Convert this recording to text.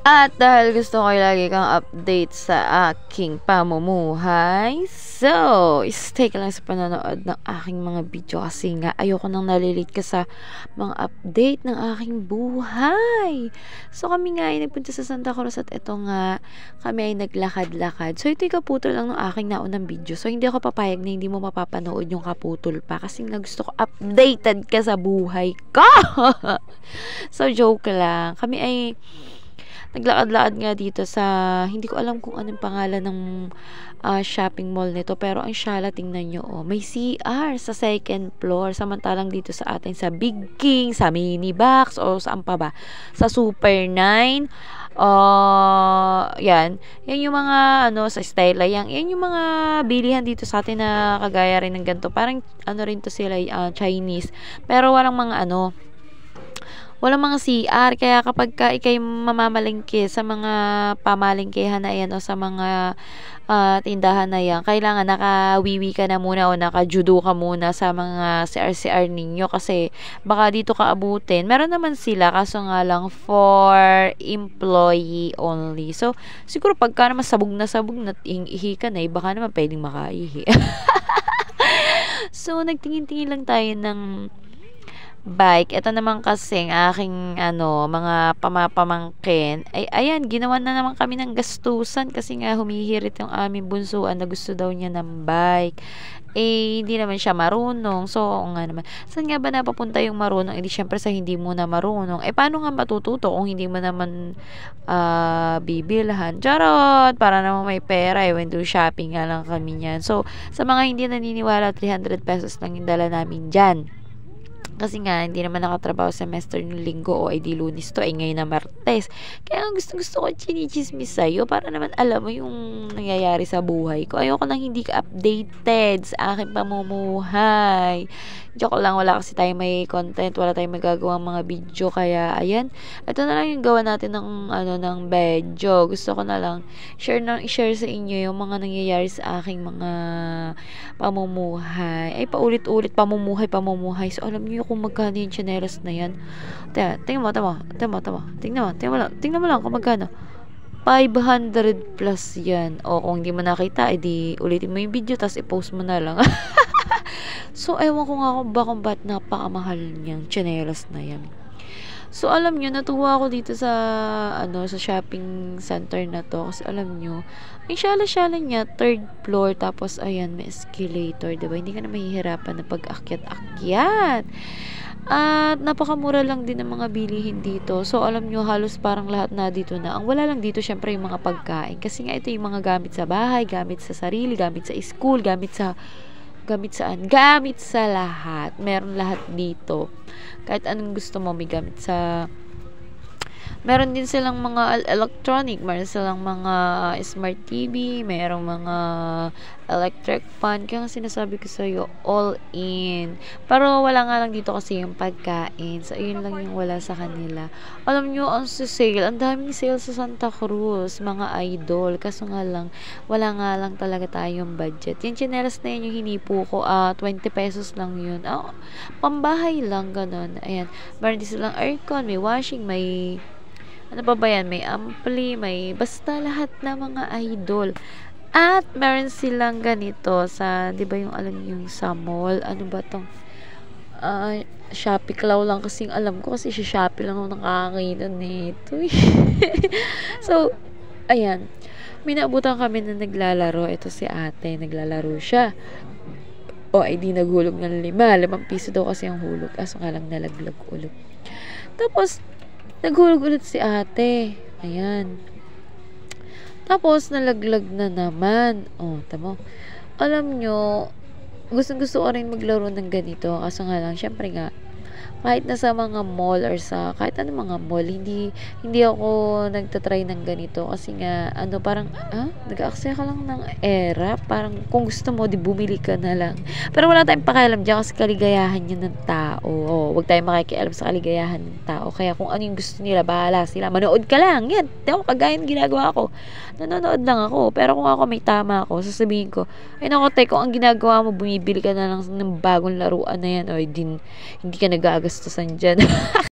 At dahil gusto ko lagi kang update sa aking pamumuhay, so, stay ka lang sa panonood ng aking mga video kasi nga ayoko nang nalilate ka sa mga update ng aking buhay. So, kami nga ay nagpunta sa Santa Cruz at ito nga, kami ay naglakad-lakad. So, ito yung kaputol lang ng aking naunang video. So, hindi ako papayag na hindi mo mapapanood yung kaputol pa kasi nga gusto ko updated ka sa buhay ko. So, joke lang. Kami ay naglakad-lakad nga dito sa, hindi ko alam kung anong pangalan ng shopping mall nito, pero ang syala, tingnan nyo, oh, may CR sa second floor, samantalang dito sa atin sa Big King, sa Mini Box, o saan pa ba, sa Super 9, yan yung mga, sa Stella, yan yung mga bilihan dito sa atin na kagaya rin ng ganito, parang, rin to sila, Chinese, pero walang mga, walang mga CR, kaya kapag ikay mamamalengke sa mga pamalengkehan na yan o sa mga tindahan na yan, kailangan nakawiwi ka na muna o nakajudo ka muna sa mga CR ninyo kasi baka dito ka abutin. Meron naman sila kaso nga lang for employee only. So, siguro pagka naman sabog na ihi ka na, baka naman pwedeng makaihi. So, nagtingin-tingin lang tayo ng bike. Ito naman kasing aking mga pamapamangkin ay ayan, ginawa na naman kami ng gastusan kasi nga humihirit yung aming bunsuan na gusto daw niya ng bike. Hindi naman siya marunong. So, nga naman. Saan nga ba napapunta yung marunong? Syempre sa hindi mo na marunong. Paano nga matututo kung hindi mo naman bibilhan? Charot! Para naman may pera. Window shopping nga lang kami niyan. So, sa mga hindi naniniwala, 300 pesos lang yung dala namin dyan. Kasi nga, hindi naman nakatrabaho semester ng linggo o di Lunes to, ngayon na Martes. Kaya gusto ko chinichismis sa'yo para naman alam mo yung nangyayari sa buhay ko. Ayoko nang hindi ka updated sa aking pamumuhay. Joke lang, wala kasi tayo may content, wala tayong magagawa mga video, kaya ayan, ito na lang yung gawa natin ng ng video. Gusto ko na lang i-share sa inyo yung mga nangyayari sa aking mga pamumuhay. Paulit-ulit pamumuhay. So, alam niyo kung magkano yung tsinelas na yan. Tingnan mo lang kung magkano. 500 plus yan. O kung hindi mo nakita, edi ulitin mo yung video tapos i-post mo na lang. So, ewan ko nga kung ba't napakamahal niyang tsinelas na yan. So, alam nyo, natuwa ako dito sa sa shopping center na to. Kasi alam nyo, ang syala-syala niya, third floor, tapos ayan, may escalator, diba? Hindi ka na mahihirapan na pag-akyat-akyat. At napakamura lang din ng mga bilihin dito. So, alam nyo, halos parang lahat na dito na. Ang wala lang dito, syempre, yung mga pagkain. Kasi nga, ito yung mga gamit sa bahay, gamit sa sarili, gamit sa school, gamit sa lahat. Meron lahat dito. Kahit anong gusto mo, may gamit sa meron din silang mga electronic, meron silang mga smart TV, merong mga electric fan. Kaya sinasabi ko sa'yo, all in. Pero wala nga lang dito kasi yung pagkain. So, yun lang yung wala sa kanila. Alam nyo, ang sale, ang daming sale sa Santa Cruz, mga idol. Kaso nga lang, wala nga lang talaga tayong budget. Yung chinelas na yun, yung hinipo ko, 20 pesos lang yun. Pambahay lang, ganun. Ayan. Meron din silang aircon, may washing, may ano pa ba yan? May ampli, may basta lahat na mga idol. At meron silang ganito sa, di ba yung alam yung sa mall? Ano ba tong? Shopee Cloud lang kasi alam ko kasi si Shopee lang ako nakakakita nito. So, ayan. May naabutan kami na naglalaro. Ito si ate, naglalaro siya. Di naghulog ng 5 piso daw kasi ang hulog. Aso nga lang nalaglag ulit. Tapos, naghulog ulit si ate. Ayan. Tapos, nalaglag na naman. Tamo. Alam nyo, gusto ko rin maglaro ng ganito. Kaso nga lang, syempre nga, kahit na sa mga mall or sa kahit ano mga mall, hindi ako nagtatry ng ganito kasi nga parang nag-aaksaya ka lang ng era, parang kung gusto mo di bumili ka na lang, pero wala tayong pakialam dyan kasi kaligayahan yun ng tao. Wag tayong makikialam sa kaligayahan ng tao, kaya kung ano yung gusto nila, bahala sila, manood ka lang yan. Ako kagaya ng ginagawa ko, nanonood lang ako, pero kung ako may tama ako, sasabihin ko, ay nako te, kung ang ginagawa mo bumibili ka na lang ng bagong laruan na yan, hindi ka nag-aagastusan dyan.